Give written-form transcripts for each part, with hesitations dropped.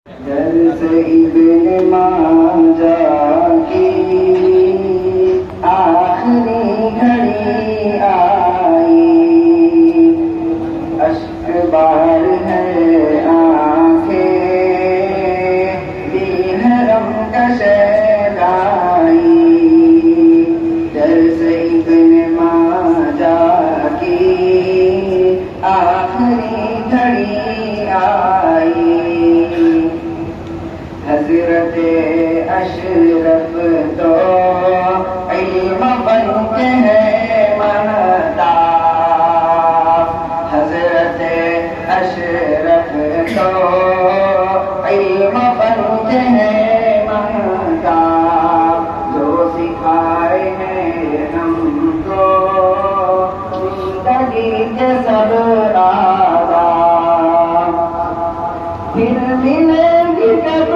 درس ابن ماجہ کی آخری گھڑی آئی، اشک بار ہے آنکھیں، دل ہے غم کا شیدائی۔ درس ابن ماجہ کی آخری گھڑی آئی، حضرت اشرف تو علم بن کے ہے مہتاب، حضرت اشرف تو علم بن کے ہے مہتاب، جو سکھائے ہیں ہم کو زندگی کے سب آداب۔ پھر ملیں گی کب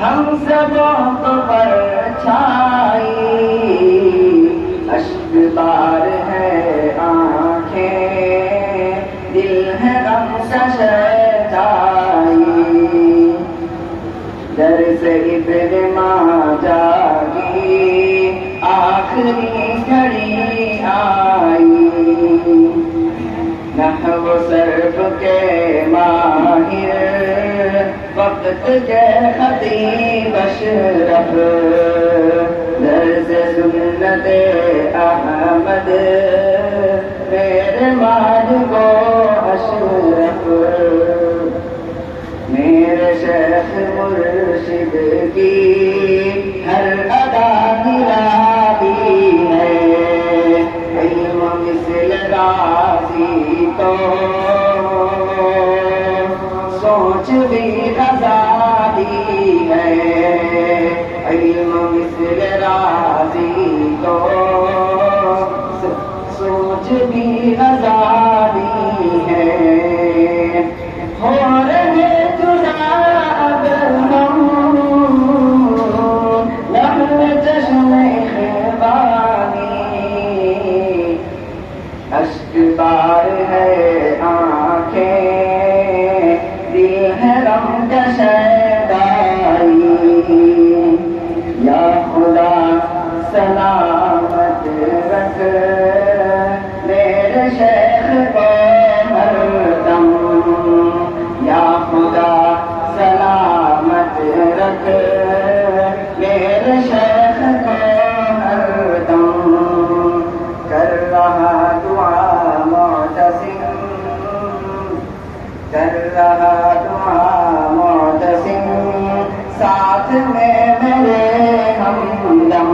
ہم سبوں کو پرچھائی، اشک بار ہے آنکھیں، دل ہے غم کا شیدائی۔ درس ابن ماجہ کی آخری گھڑی آئی، نحو صرف کے ماہر، وقت کے خطیب اشرف، درس سنت احمد میرے مالک و اشرف، میرے شیخ مرشد کی ہر ادا نرالی ہے، علم مثل راضی تو سوچ بھی غزالی ہے، علم مثل راضی تو سوچ بھی غزالی ہے۔ ہو رہے جدا اب ہم لہو چشم اخوانی، اشک بار ہے آنکھیں، دل ہے غم کا شیدائی۔ یا خدا سلامت رکھ میرے شیخ کو ہر دم، یا خدا سلامت رکھ میرے شیخ کو ہر دم، کر رہا دعا معتصم، کر رہا دعا معتصم، ساتھ میں میرے ہمدم،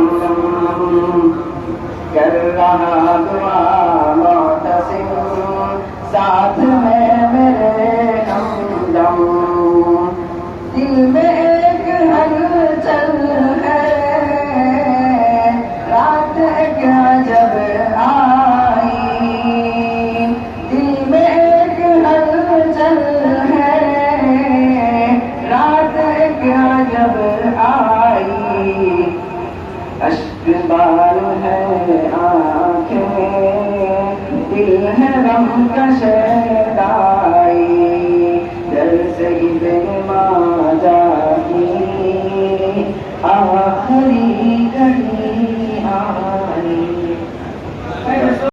کر رہا دعا معتصم، ساتھ میں میرے ہمدم، دل میں ایک ہلچل ہے، رات کیا جب آئی، دل میں ایک ہلچل ہے، رات کیا جب آئی، اشک بار ہے آنکھیں، دل ہے غم کا شیدائی۔